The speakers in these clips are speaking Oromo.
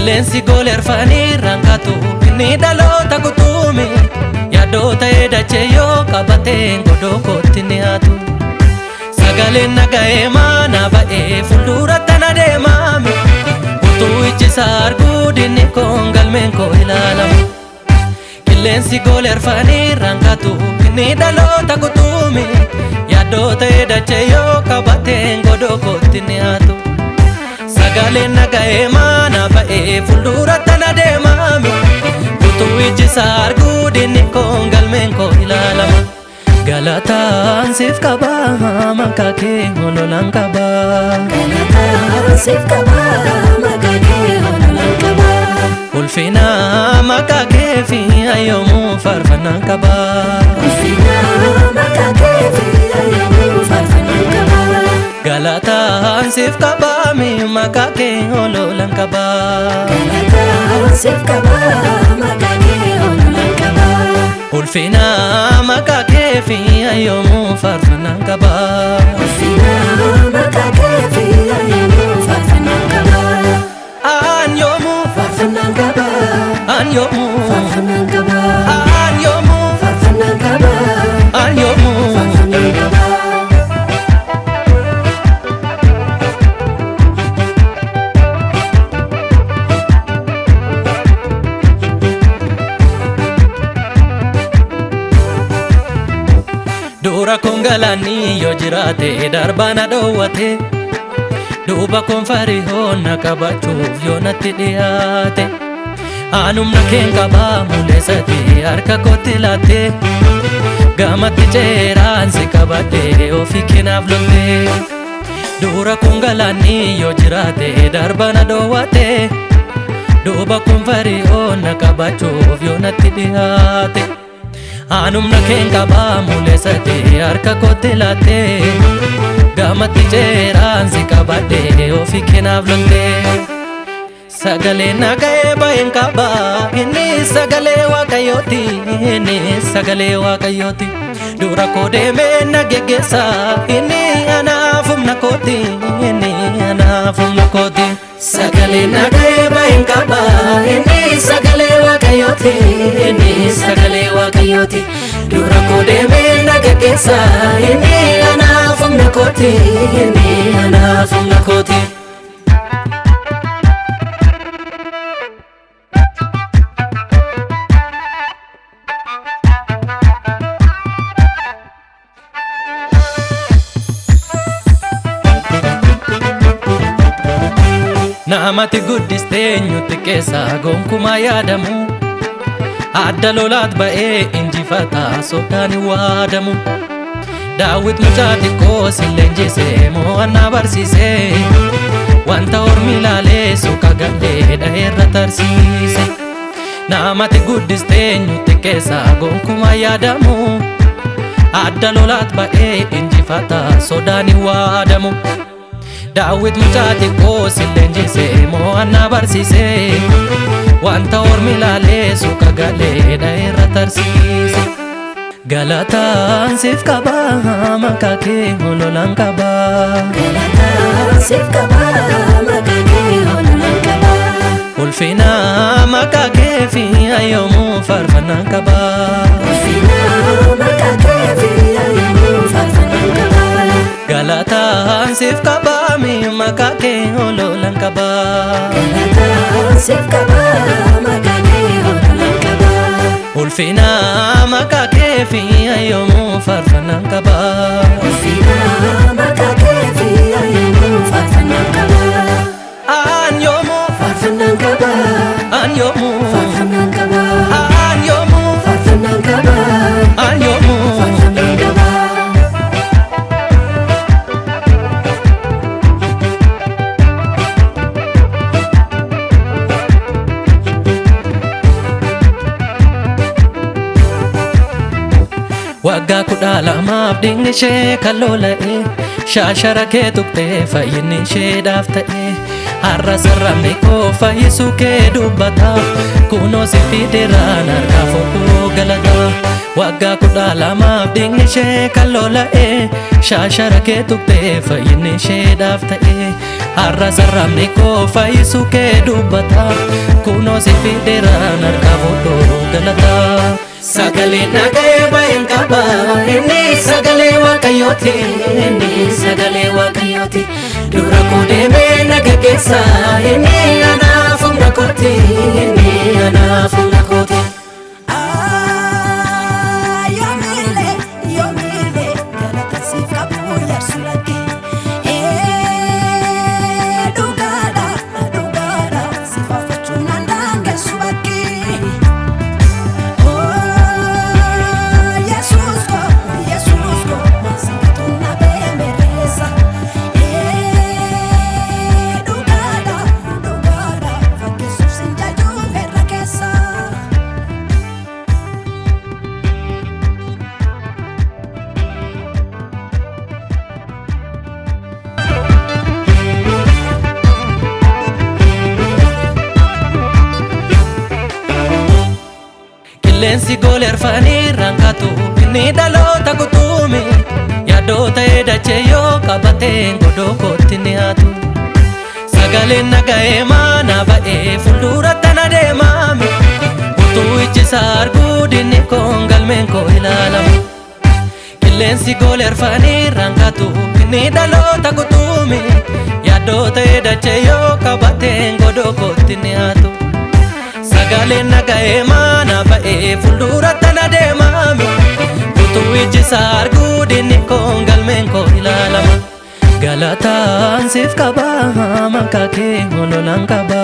Lensi goler fani rangatu ni dalota kutume ya dota eda cheyo kabate ngodo kotiniatu sagale nagae mana bae fuldura tanade mami utu ichi sargudi ni kongal menko ilalam Lensi goler fani rangatu ni dalota kutume ya dota eda cheyo kabate ngodo kotiniatu Sagale nagae mana bae fuldura tanade mami Utu ichi sargudi ni kongal menko ilalama Galatan sif kaba makake honolan kaba Galatan sif kaba makake honolan kaba Ulfina makake fi ayomu farfanan kaba Ulfina makake fi ayomu farfanan kaba Galatan sif kaba mi makake hololan kaba Galatan sif kaba makake hololan kaba Ulfina makake fi ayomu farfanan kaba Ulfina makake fi ayomu farfanan kaba Anyomu farfanan kaba Anyomu farfanan kaba Anyomu farfanan kaba Anyomu farfanan kaba Dura kongalani yo jirate darbana dowate Duba kon fariho nakabachuuf yo natti dhiyate Anumna keen qaba mul'isate harka kootti laatte Gamatti jeeraan si qabadhe ofii keenaaf lolte Dura kongalani yo jirate darbana dowate Duba kon fariho nakabachuuf yo natti dhiyate Anumna keen qaba mul'isate harka kootti laatte Gamatti jeeraan si qabadhe ofii keenaaf lolte Sagale nagae bahen qaba inni sagale waaqayyooti inni sagale waaqayyooti Dura koo deemee na geggeessa inni anaaf humna kooti inni anaaf humna kooti Sagale nagae bahen qaba inni sagale waaqayyooti inni sagale waaqayyooti Dura koo deemee na geggeessa inni anaaf humna kooti inni anaaf humna kooti Namatti guddistee nyutti keessa gonkumaa yaadamu Adda lolaat ba'ee injifata sodaan hin waadamu Daawit mucaa xiqqoo leenjisee mo'annaa barsiisee Wanta ormi ilaalee suuqa gadhee dha'eerra tarsiise Namatti guddistee nyutti keessa gonkumaa yaadamu Adda lolaat ba'ee injifata sodaan hin waadamu Daawit mucaa xiqqoo leenjisee mo'annaa barsiisee Wanta ormi ilaalee suuqa gadhee dha'eerra tarsiise Galataan sif qaba makake hololan kaba Galataan sif qaba makake hololan kaba Ulfina makake fi ayomu farfanan kaba Ulfina makake fi ayomu farfanan kaba Galataan sif qaba mi makake hololan kaba Galataan sif qaba makake hololan kaba Ulfina makake fi ayomu farfanan kaba Ulfina makake fi ayomu farfanan kaba Anyomu farfanan kaba Anyomu farfanan kaba Anyomu farfanan kaba Anyomu farfanan kaba Waggaa kudha lamaaf dhiigni ishee kan lola'e shaashara kee tuqxee fayyinni isheedhaaf ta'e har'a sarramni koo fayyisuu kee dubbata kunoo si fideraan harkaa fudhuu galata waggaa 12 dhiigni ishee kan lola'e shaashara kee tuqxee fayyinni isheedhaaf ta'e har'a sarramni koo fayyisuu kee dubbata kunoo si fideraan harkaa fudhuu galata. Sagalee nagahee baay'een qaba inni sagalee waaqayyooti inni sagalee waaqayyooti dura koo deemee naga keessa inni anaaf humna kooti inni anaaf humna kooti. Yoomillee galata siif qabu yaarsu lakkee dhugaadha dhugaadha si faarfachuun nan daangessu bakkee. Qilleensi goolerfanii rankatu inni dhaloota kutuume yaadota edachee yoo qabateen godoo kootti ni haatu sagaleen nagahee maana ba'ee fuuldura tana deemame utuu ijjisaa arguu dinni koon galmeen koo ilaalamu. Qilleensi goolerfanii rankatu inni dhaloota kutuume yaadota edachee yoo qabateen godoo kootti ni haatu sagaleen nagahee maana ba'ee fuuldura tana deemame utuu ijjisaa arguu dinni koon galmeen koo ilaalama. Galataan siif qaba maqaa kee ololaan qaba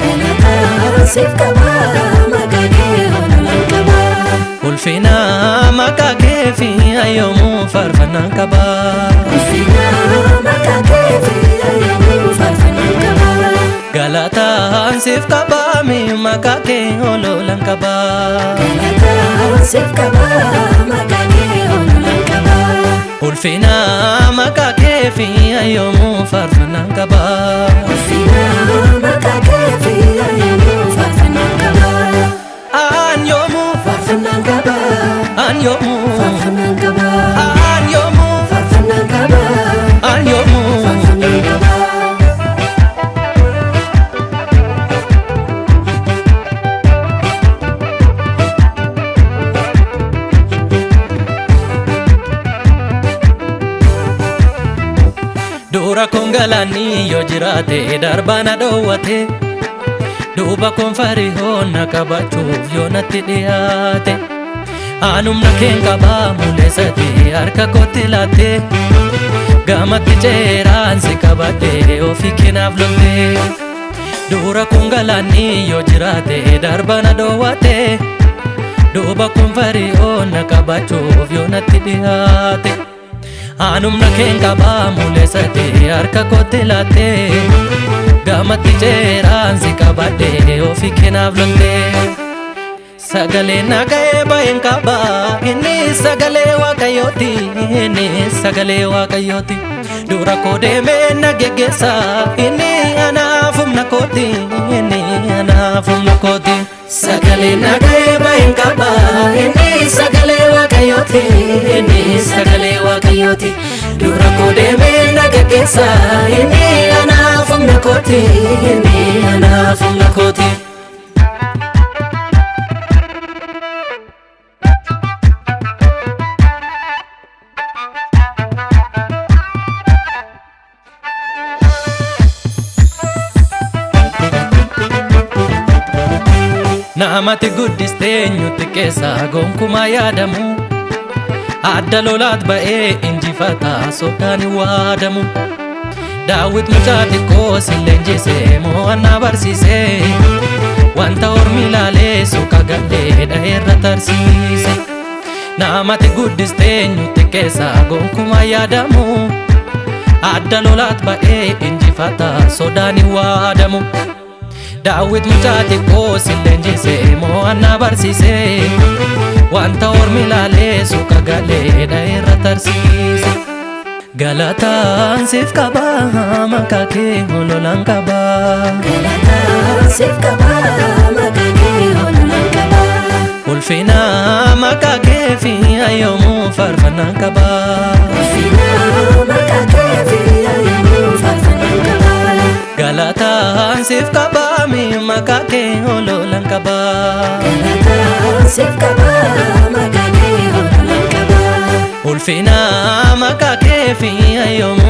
galataan siif qaba maqaa kee ololaan qaba ulfina maqaa kee fi ayyoomuu faarfannaan qaba ulfina maqaa kee fi ayyoomuu faarfannaan qaba. Galataan siif qaba maqaa kee ololaan qaba galataan siif qaba maqaa kee ololaan qaba ulfina maqaa kee fi ayyoomuu faarfannaan qaba ulfina maqaa kee fi ayyoomuu faarfannaan qaba. Ayyoomuu faarfannaan qaba ayyoomuu faarfannaan qaba ayyoomuu faarfannaan qaba ayyoomuu faarfannaan qaba. Dura koon galaanni yoo jiraate darbana dhoowwate duuba koon farihoon na qabachuuf yoo natti dhiyaate aanumna keen qabaa mul'isate harka kootti laatte gamatti ceeraan si qabadhe ofii keenaaf lolte. Dura koon galaanni yoo jiraate darbana dhoowwate duuba koon farihoon na qabachuuf yoo natti dhiyaate aanumna keen qabaa mul'isate harka kootti laatte gamatti ceeraan si qabadhe ofii keenaaf lolte. Sagalee nagahee baay'een qaba inni sagalee waaqayyooti inni sagalee waaqayyooti dura koo deemee na geggeessa inni anaaf humna kooti inni anaaf humna kooti. Sagalee nagahee baay'een qaba inni sagalee waaqayyooti inni sagalee waaqayyooti dura koo deemee na geggeessa inni anaaf humna kooti inni anaaf humna kooti. Namatti guddistee nyutti keessaa gonkumaa yaadamu adda lolaat ba'ee injifataa sodaan hin waadamu. Daawit mucaa xiqqoo si leenjisee mo'annaa barsiisee wanta ormi ilaalee suuqa gadhee dha'eerra tarsiise. Namatti guddistee nyutti keessaa gonkumaa yaadamu adda lolaat ba'ee injifataa sodaan hin waadamu. Daawit mucaa xiqqoo si leenjisee mo'annaa barsiisee wanta ormi ilaalee suuqa gadhee dha'eerra tarsiise. Galataan siif qaba maqaa kee ololaan qaba. Galataan siif qaba maqaa kee ololaan qaba. Ulfina maqaa kee fi yoomuu faarfannaan qaba. Ulfina maqaa kee fi yoomuu faarfannaan qaba. Galataan siif qaba maqaa kee ololaan qaba. Galataan siif qaba maqaa kee ololaan qaba. Ulfina maqaa kee fi yoomuu